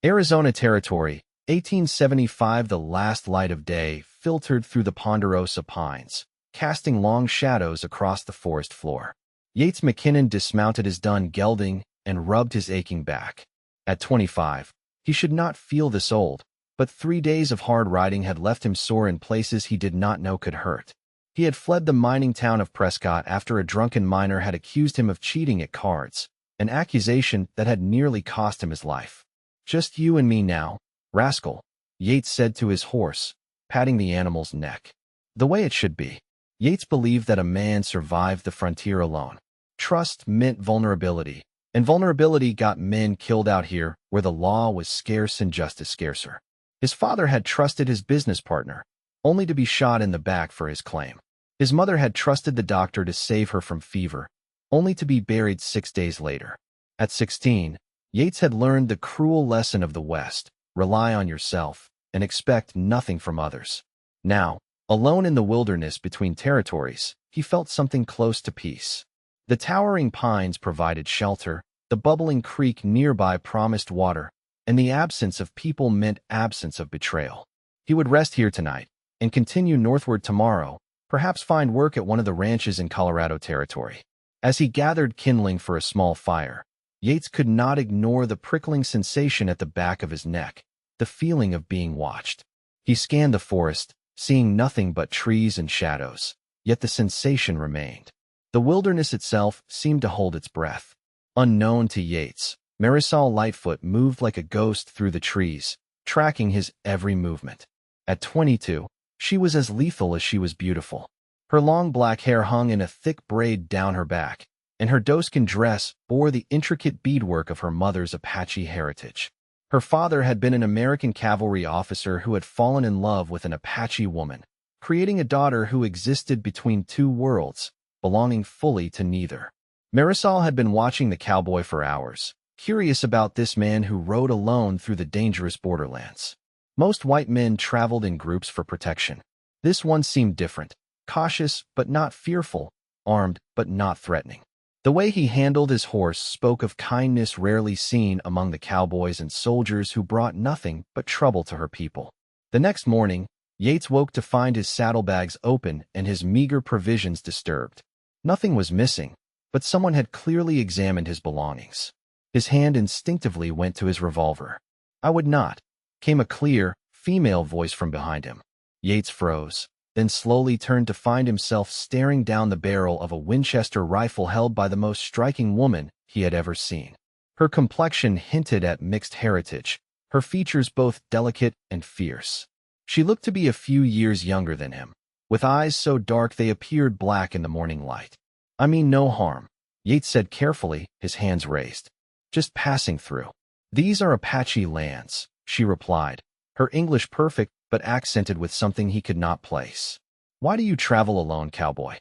Arizona Territory, 1875. The last light of day filtered through the ponderosa pines, casting long shadows across the forest floor. Yates McKinnon dismounted his dun gelding and rubbed his aching back. At 25, he should not feel this old, but 3 days of hard riding had left him sore in places he did not know could hurt. He had fled the mining town of Prescott after a drunken miner had accused him of cheating at cards, an accusation that had nearly cost him his life. "Just you and me now, rascal," Yates said to his horse, patting the animal's neck. The way it should be. Yates believed that a man survived the frontier alone. Trust meant vulnerability, and vulnerability got men killed out here where the law was scarce and justice scarcer. His father had trusted his business partner, only to be shot in the back for his claim. His mother had trusted the doctor to save her from fever, only to be buried 6 days later. At 16, Yates had learned the cruel lesson of the West: rely on yourself and expect nothing from others. Now, alone in the wilderness between territories, he felt something close to peace. The towering pines provided shelter, the bubbling creek nearby promised water, and the absence of people meant absence of betrayal. He would rest here tonight and continue northward tomorrow, perhaps find work at one of the ranches in Colorado Territory. As he gathered kindling for a small fire, Yates could not ignore the prickling sensation at the back of his neck, the feeling of being watched. He scanned the forest, seeing nothing but trees and shadows, yet the sensation remained. The wilderness itself seemed to hold its breath. Unknown to Yates, Marisol Lightfoot moved like a ghost through the trees, tracking his every movement. At 22, she was as lethal as she was beautiful. Her long black hair hung in a thick braid down her back, and her doeskin dress bore the intricate beadwork of her mother's Apache heritage. Her father had been an American cavalry officer who had fallen in love with an Apache woman, creating a daughter who existed between two worlds, belonging fully to neither. Marisol had been watching the cowboy for hours, curious about this man who rode alone through the dangerous borderlands. Most white men traveled in groups for protection. This one seemed different, cautious but not fearful, armed but not threatening. The way he handled his horse spoke of kindness rarely seen among the cowboys and soldiers who brought nothing but trouble to her people. The next morning, Yates woke to find his saddlebags open and his meager provisions disturbed. Nothing was missing, but someone had clearly examined his belongings. His hand instinctively went to his revolver. "I would not," came a clear, female voice from behind him. Yates froze, then slowly turned to find himself staring down the barrel of a Winchester rifle held by the most striking woman he had ever seen. Her complexion hinted at mixed heritage, her features both delicate and fierce. She looked to be a few years younger than him, with eyes so dark they appeared black in the morning light. "I mean no harm," Yates said carefully, his hands raised. "Just passing through." "These are Apache lands," she replied, her English perfect but accented with something he could not place. "Why do you travel alone, cowboy?"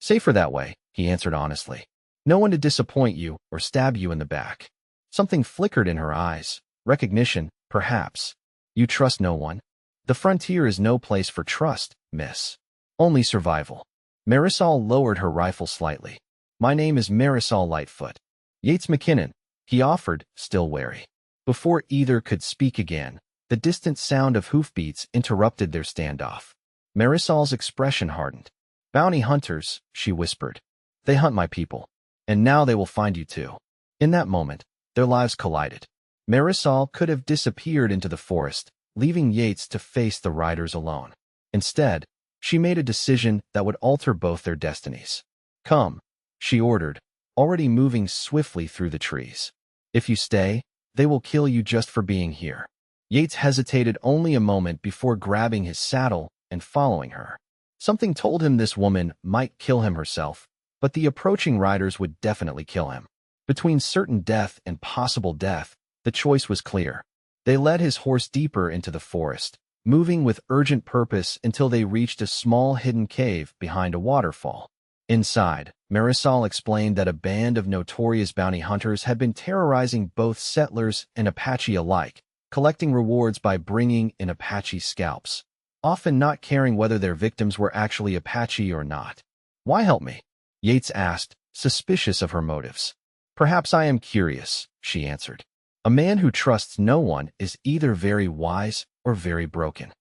"Safer that way," he answered honestly. "No one to disappoint you or stab you in the back." Something flickered in her eyes. Recognition, perhaps. "You trust no one?" "The frontier is no place for trust, miss. Only survival." Marisol lowered her rifle slightly. "My name is Marisol Lightfoot." "Yates McKinnon," he offered, still wary. Before either could speak again, the distant sound of hoofbeats interrupted their standoff. Marisol's expression hardened. "Bounty hunters," she whispered. "They hunt my people. And now they will find you too." In that moment, their lives collided. Marisol could have disappeared into the forest, leaving Yates to face the riders alone. Instead, she made a decision that would alter both their destinies. "Come," she ordered, already moving swiftly through the trees. "If you stay, they will kill you just for being here." Yates hesitated only a moment before grabbing his saddle and following her. Something told him this woman might kill him herself, but the approaching riders would definitely kill him. Between certain death and possible death, the choice was clear. They led his horse deeper into the forest, moving with urgent purpose until they reached a small hidden cave behind a waterfall. Inside, Marisol explained that a band of notorious bounty hunters had been terrorizing both settlers and Apache alike, collecting rewards by bringing in Apache scalps, often not caring whether their victims were actually Apache or not. "Why help me?" Yates asked, suspicious of her motives. "Perhaps I am curious," she answered. A man who trusts no one is either very wise or very broken.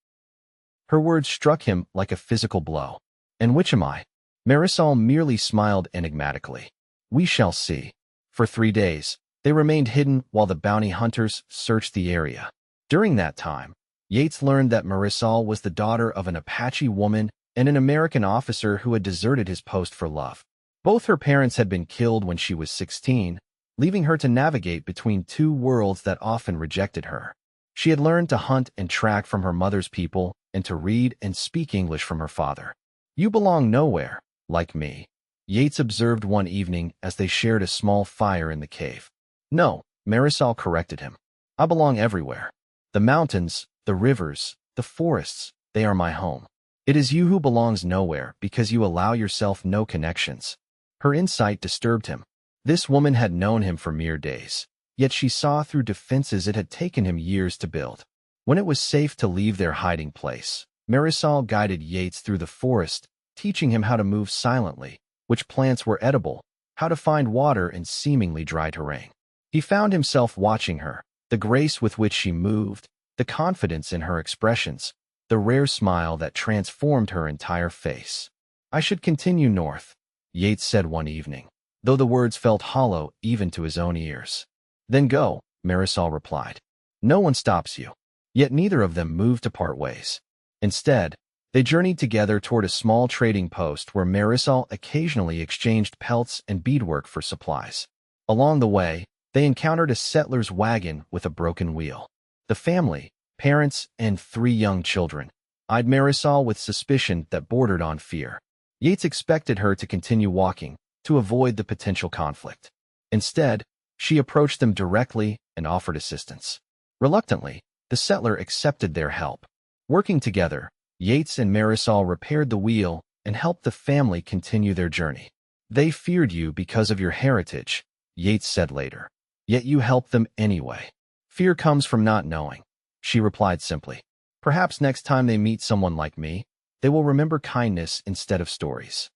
Her words struck him like a physical blow. And which am I? Marisol merely smiled enigmatically. We shall see. For 3 days, they remained hidden while the bounty hunters searched the area. During that time, Yates learned that Marisol was the daughter of an Apache woman and an American officer who had deserted his post for love. Both her parents had been killed when she was 16, leaving her to navigate between two worlds that often rejected her. She had learned to hunt and track from her mother's people and to read and speak English from her father. You belong nowhere, like me, Yates observed one evening as they shared a small fire in the cave. No, Marisol corrected him. I belong everywhere. The mountains, the rivers, the forests, they are my home. It is you who belongs nowhere because you allow yourself no connections. Her insight disturbed him. This woman had known him for mere days, yet she saw through defenses it had taken him years to build. When it was safe to leave their hiding place, Marisol guided Yates through the forest, teaching him how to move silently, which plants were edible, how to find water in seemingly dry terrain. He found himself watching her, the grace with which she moved, the confidence in her expressions, the rare smile that transformed her entire face. I should continue north, Yates said one evening, though the words felt hollow even to his own ears. Then go, Marisol replied. No one stops you. Yet neither of them moved to part ways. Instead, they journeyed together toward a small trading post where Marisol occasionally exchanged pelts and beadwork for supplies. Along the way, they encountered a settler's wagon with a broken wheel. The family, parents, and 3 young children, eyed Marisol with suspicion that bordered on fear. Yates expected her to continue walking, to avoid the potential conflict. Instead, she approached them directly and offered assistance. Reluctantly, the settler accepted their help. Working together, Yates and Marisol repaired the wheel and helped the family continue their journey. They feared you because of your heritage, Yates said later. Yet you helped them anyway. Fear comes from not knowing, she replied simply. Perhaps next time they meet someone like me, they will remember kindness instead of stories.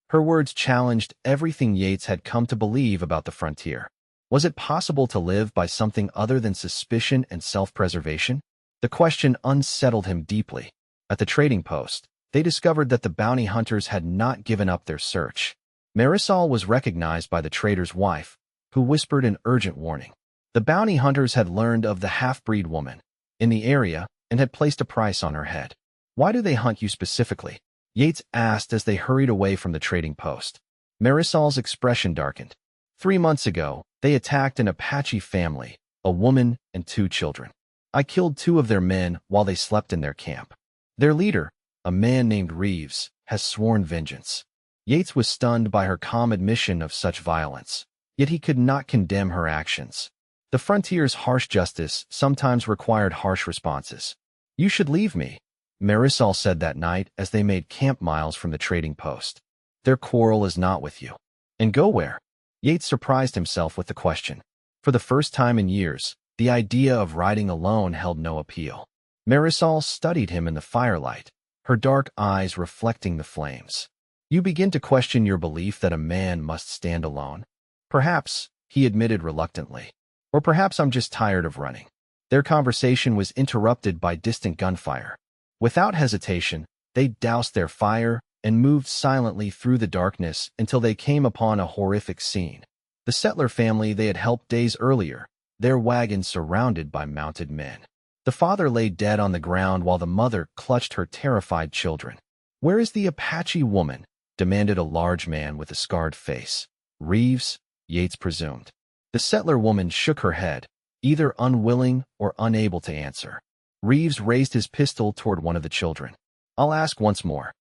Her words challenged everything Yates had come to believe about the frontier. Was it possible to live by something other than suspicion and self-preservation? The question unsettled him deeply. At the trading post, they discovered that the bounty hunters had not given up their search. Marisol was recognized by the trader's wife, who whispered an urgent warning. The bounty hunters had learned of the half-breed woman in the area and had placed a price on her head. Why do they hunt you specifically? Yates asked as they hurried away from the trading post. Marisol's expression darkened. 3 months ago, they attacked an Apache family, a woman and 2 children. I killed 2 of their men while they slept in their camp. Their leader, a man named Reeves, has sworn vengeance. Yates was stunned by her calm admission of such violence, yet he could not condemn her actions. The frontier's harsh justice sometimes required harsh responses. You should leave me, Marisol said that night as they made camp miles from the trading post. Their quarrel is not with you. And go where? Yates surprised himself with the question. For the first time in years, the idea of riding alone held no appeal. Marisol studied him in the firelight, her dark eyes reflecting the flames. You begin to question your belief that a man must stand alone? Perhaps, he admitted reluctantly. Or perhaps I'm just tired of running. Their conversation was interrupted by distant gunfire. Without hesitation, they doused their fire and moved silently through the darkness until they came upon a horrific scene. The settler family they had helped days earlier, their wagon surrounded by mounted men. The father lay dead on the ground while the mother clutched her terrified children. Where is the Apache woman? Demanded a large man with a scarred face. Reeves, Yates presumed. The settler woman shook her head, either unwilling or unable to answer. Reeves raised his pistol toward one of the children. I'll ask once more.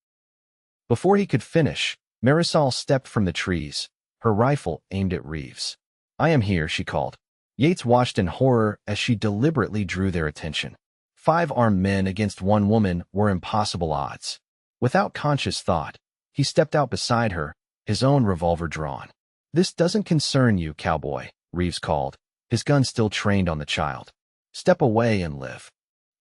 Before he could finish, Marisol stepped from the trees, her rifle aimed at Reeves. I am here, she called. Yates watched in horror as she deliberately drew their attention. 5 armed men against 1 woman were impossible odds. Without conscious thought, he stepped out beside her, his own revolver drawn. This doesn't concern you, cowboy, Reeves called, his gun still trained on the child. Step away and live.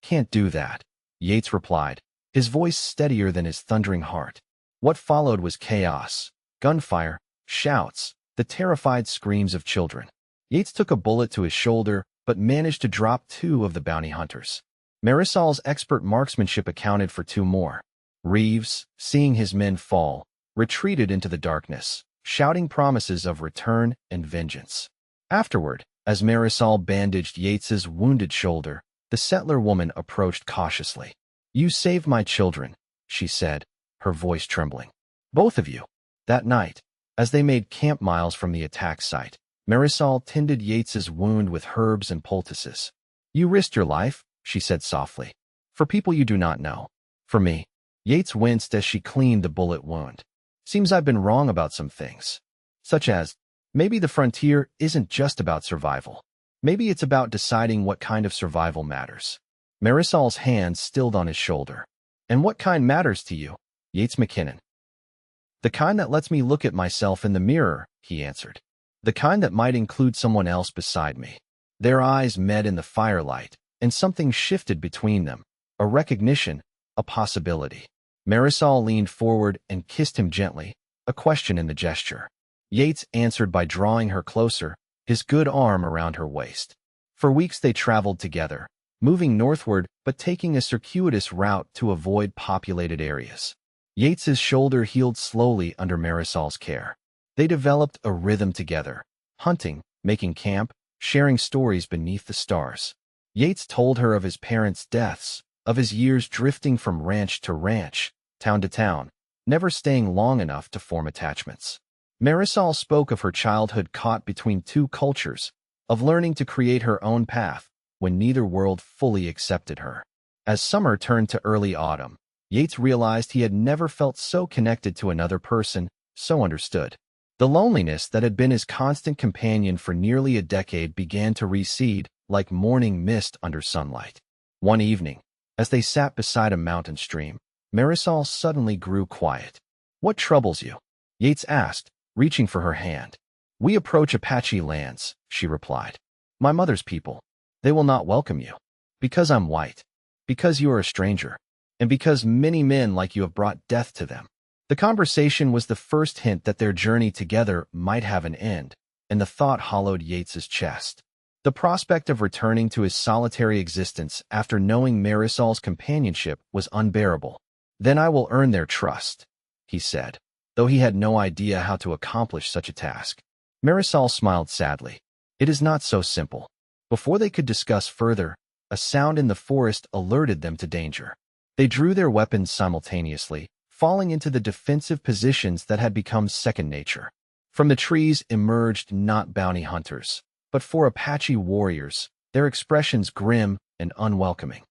Can't do that, Yates replied, his voice steadier than his thundering heart. What followed was chaos, gunfire, shouts, the terrified screams of children. Yates took a bullet to his shoulder, but managed to drop 2 of the bounty hunters. Marisol's expert marksmanship accounted for 2 more. Reeves, seeing his men fall, retreated into the darkness, shouting promises of return and vengeance. Afterward, as Marisol bandaged Yates's wounded shoulder, the settler woman approached cautiously. "You saved my children," she said, her voice trembling. "Both of you." That night, as they made camp miles from the attack site, Marisol tended Yates's wound with herbs and poultices. "You risked your life," she said softly, "for people you do not know. For me." Yates winced as she cleaned the bullet wound. "Seems I've been wrong about some things. Such as, maybe the frontier isn't just about survival. Maybe it's about deciding what kind of survival matters." Marisol's hand stilled on his shoulder. "And what kind matters to you?" Yates McKinnon. "The kind that lets me look at myself in the mirror," he answered. "The kind that might include someone else beside me." Their eyes met in the firelight, and something shifted between them, a recognition, a possibility. Marisol leaned forward and kissed him gently, a question in the gesture. Yates answered by drawing her closer, his good arm around her waist. For weeks they traveled together, moving northward but taking a circuitous route to avoid populated areas. Yates's shoulder healed slowly under Marisol's care. They developed a rhythm together, hunting, making camp, sharing stories beneath the stars. Yates told her of his parents' deaths, of his years drifting from ranch to ranch, town to town, never staying long enough to form attachments. Marisol spoke of her childhood caught between 2 cultures, of learning to create her own path when neither world fully accepted her. As summer turned to early autumn, Yates realized he had never felt so connected to another person, so understood. The loneliness that had been his constant companion for nearly a decade began to recede, like morning mist under sunlight. One evening, as they sat beside a mountain stream, Marisol suddenly grew quiet. "What troubles you?" Yates asked, reaching for her hand. "We approach Apache lands," she replied. "My mother's people. They will not welcome you. Because I'm white. Because you are a stranger. And because many men like you have brought death to them." The conversation was the first hint that their journey together might have an end, and the thought hollowed Yates's chest. The prospect of returning to his solitary existence after knowing Marisol's companionship was unbearable. "Then I will earn their trust," he said, though he had no idea how to accomplish such a task. Marisol smiled sadly. "It is not so simple." Before they could discuss further, a sound in the forest alerted them to danger. They drew their weapons simultaneously, falling into the defensive positions that had become second nature. From the trees emerged not bounty hunters, but 4 Apache warriors, their expressions grim and unwelcoming.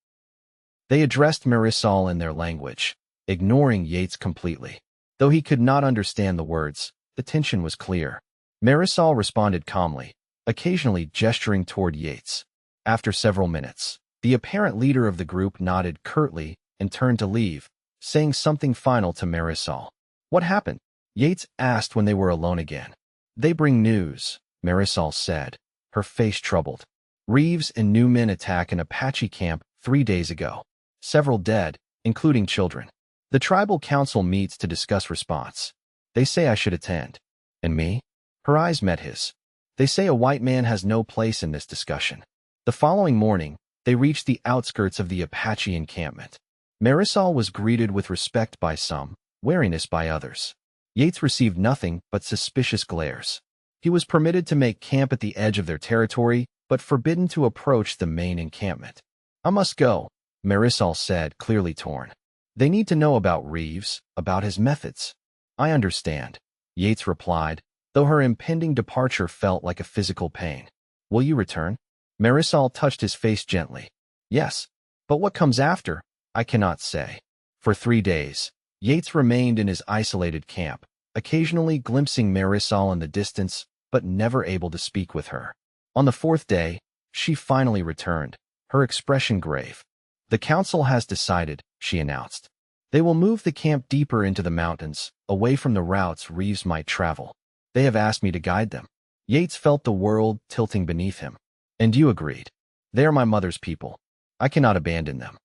They addressed Marisol in their language, ignoring Yates completely. Though he could not understand the words, the tension was clear. Marisol responded calmly, occasionally gesturing toward Yates. After several minutes, the apparent leader of the group nodded curtly and turned to leave, saying something final to Marisol. "What happened?" Yates asked when they were alone again. "They bring news," Marisol said, her face troubled. "Reeves and new men attack an Apache camp 3 days ago. Several dead, including children. The tribal council meets to discuss response. They say I should attend." "And me?" Her eyes met his. "They say a white man has no place in this discussion." The following morning, they reached the outskirts of the Apache encampment. Marisol was greeted with respect by some, wariness by others. Yates received nothing but suspicious glares. He was permitted to make camp at the edge of their territory, but forbidden to approach the main encampment. "I must go," Marisol said, clearly torn. "They need to know about Reeves, about his methods." "I understand," Yates replied, though her impending departure felt like a physical pain. "Will you return?" Marisol touched his face gently. "Yes. But what comes after? I cannot say." For 3 days, Yates remained in his isolated camp, occasionally glimpsing Marisol in the distance, but never able to speak with her. On the 4th day, she finally returned, her expression grave. "The council has decided," she announced. "They will move the camp deeper into the mountains, away from the routes Reeves might travel. They have asked me to guide them." Yates felt the world tilting beneath him. "And you agreed. They are my mother's people. I cannot abandon them."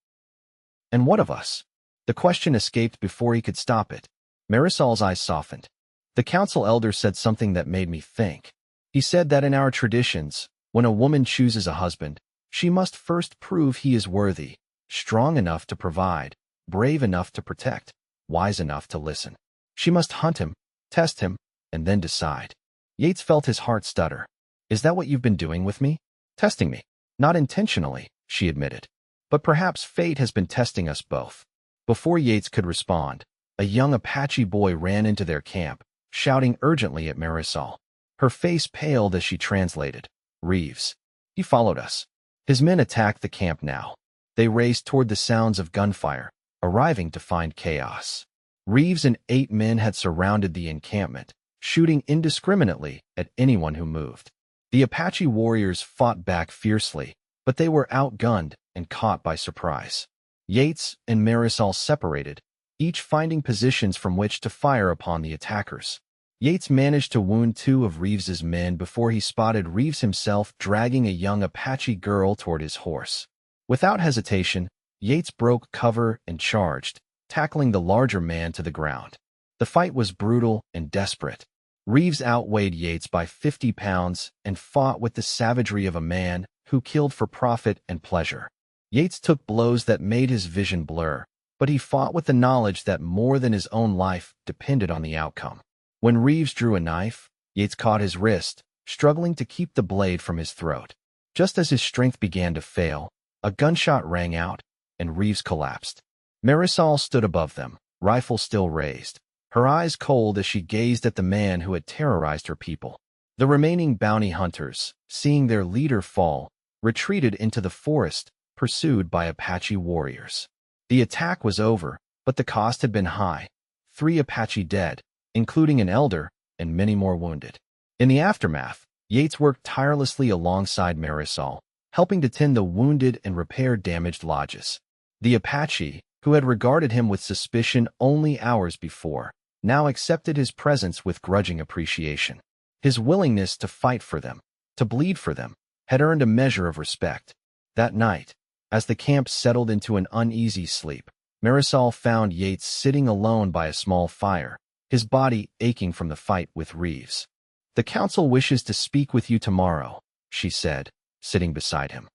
"And what of us?" The question escaped before he could stop it. Marisol's eyes softened. "The council elder said something that made me think." He said that in our traditions, when a woman chooses a husband, she must first prove he is worthy, strong enough to provide, brave enough to protect, wise enough to listen. She must hunt him, test him, and then decide. Yates felt his heart stutter. Is that what you've been doing with me? Testing me. Not intentionally, she admitted. But perhaps fate has been testing us both. Before Yates could respond, a young Apache boy ran into their camp, shouting urgently at Marisol. Her face paled as she translated. Reeves. He followed us. His men attacked the camp now. They raced toward the sounds of gunfire, arriving to find chaos. Reeves and 8 men had surrounded the encampment, shooting indiscriminately at anyone who moved. The Apache warriors fought back fiercely, but they were outgunned and caught by surprise. Yates and Marisol separated, each finding positions from which to fire upon the attackers. Yates managed to wound 2 of Reeves's men before he spotted Reeves himself dragging a young Apache girl toward his horse. Without hesitation, Yates broke cover and charged, tackling the larger man to the ground. The fight was brutal and desperate. Reeves outweighed Yates by 50 pounds and fought with the savagery of a man who killed for profit and pleasure. Yates took blows that made his vision blur, but he fought with the knowledge that more than his own life depended on the outcome. When Reeves drew a knife, Yates caught his wrist, struggling to keep the blade from his throat. Just as his strength began to fail, a gunshot rang out, and Reeves collapsed. Marisol stood above them, rifle still raised, her eyes cold as she gazed at the man who had terrorized her people. The remaining bounty hunters, seeing their leader fall, retreated into the forest, pursued by Apache warriors. The attack was over, but the cost had been high. 3 Apache dead, including an elder, and many more wounded. In the aftermath, Yates worked tirelessly alongside Marisol, helping to tend the wounded and repair damaged lodges. The Apache, who had regarded him with suspicion only hours before, now accepted his presence with grudging appreciation. His willingness to fight for them, to bleed for them, had earned a measure of respect. That night, as the camp settled into an uneasy sleep, Marisol found Yates sitting alone by a small fire, his body aching from the fight with Reeves. "The council wishes to speak with you tomorrow," she said, sitting beside him.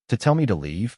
"To tell me to leave?"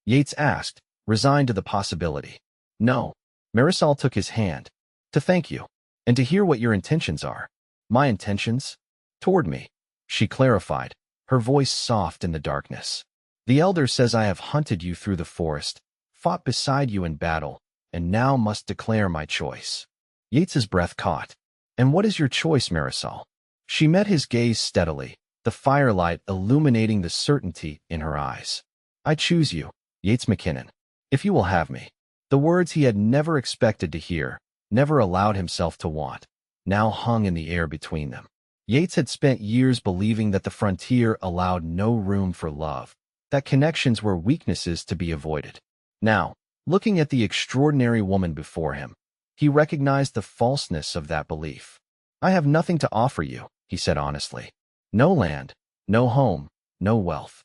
Yates asked, resigned to the possibility. "No." Marisol took his hand. "To thank you, and to hear what your intentions are." "My intentions?" "Toward me," she clarified, her voice soft in the darkness. "The elder says I have hunted you through the forest, fought beside you in battle, and now must declare my choice." Yates's breath caught. "And what is your choice, Marisol?" She met his gaze steadily, the firelight illuminating the certainty in her eyes. "I choose you, Yates McKinnon, if you will have me." The words he had never expected to hear, never allowed himself to want, now hung in the air between them. Yates had spent years believing that the frontier allowed no room for love, that connections were weaknesses to be avoided. Now, looking at the extraordinary woman before him, he recognized the falseness of that belief. "I have nothing to offer you," he said honestly. "No land, no home, no wealth."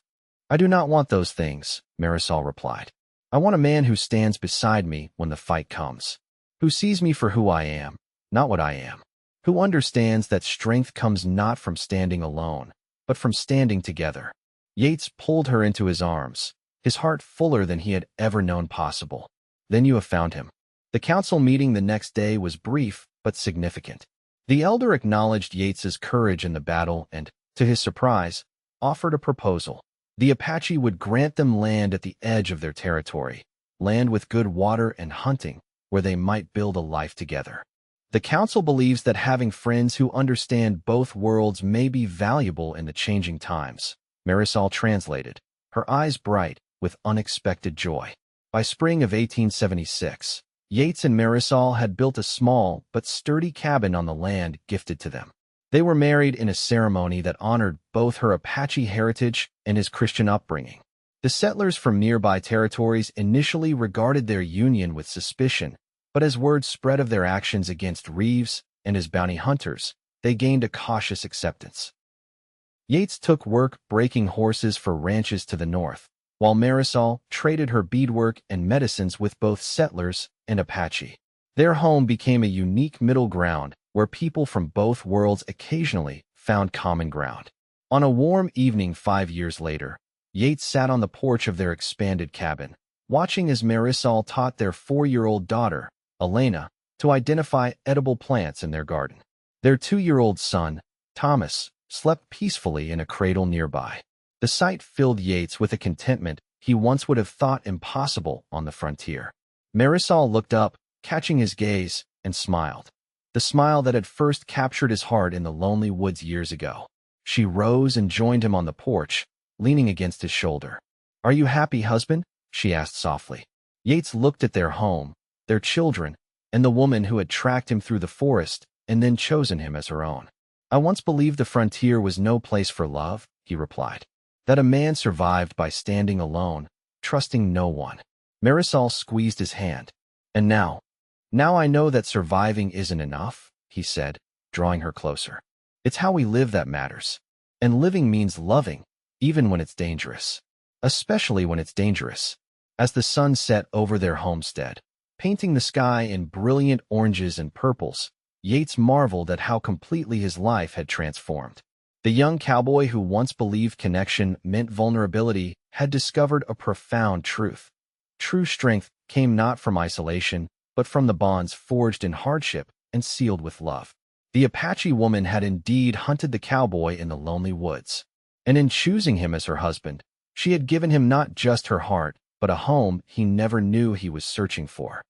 "I do not want those things," Marisol replied. "I want a man who stands beside me when the fight comes, who sees me for who I am, not what I am, who understands that strength comes not from standing alone, but from standing together." Yates pulled her into his arms, his heart fuller than he had ever known possible. "Then you have found him." The council meeting the next day was brief but significant. The elder acknowledged Yates's courage in the battle and, to his surprise, offered a proposal. The Apache would grant them land at the edge of their territory, land with good water and hunting, where they might build a life together. The council believes that having friends who understand both worlds may be valuable in the changing times, Marisol translated, her eyes bright with unexpected joy. By spring of 1876, Yates and Marisol had built a small but sturdy cabin on the land gifted to them. They were married in a ceremony that honored both her Apache heritage and his Christian upbringing. The settlers from nearby territories initially regarded their union with suspicion, but as word spread of their actions against Reeves and his bounty hunters, they gained a cautious acceptance. Yates took work breaking horses for ranches to the north, while Marisol traded her beadwork and medicines with both settlers and Apache. Their home became a unique middle ground where people from both worlds occasionally found common ground. On a warm evening 5 years later, Yates sat on the porch of their expanded cabin, watching as Marisol taught their 4-year-old daughter, Elena, to identify edible plants in their garden. Their 2-year-old son, Thomas, slept peacefully in a cradle nearby. The sight filled Yates with a contentment he once would have thought impossible on the frontier. Marisol looked up, catching his gaze, and smiled. The smile that had first captured his heart in the lonely woods years ago. She rose and joined him on the porch, leaning against his shoulder. "Are you happy, husband?" she asked softly. Yates looked at their home, their children, and the woman who had tracked him through the forest and then chosen him as her own. "I once believed the frontier was no place for love," he replied. "That a man survived by standing alone, trusting no one." Marisol squeezed his hand. "And now I know that surviving isn't enough," he said, drawing her closer. "It's how we live that matters. And living means loving, even when it's dangerous. Especially when it's dangerous." As the sun set over their homestead, painting the sky in brilliant oranges and purples, Yates marveled at how completely his life had transformed. The young cowboy who once believed connection meant vulnerability had discovered a profound truth. True strength came not from isolation, but from the bonds forged in hardship and sealed with love. The Apache woman had indeed hunted the cowboy in the lonely woods, and in choosing him as her husband, she had given him not just her heart, but a home he never knew he was searching for.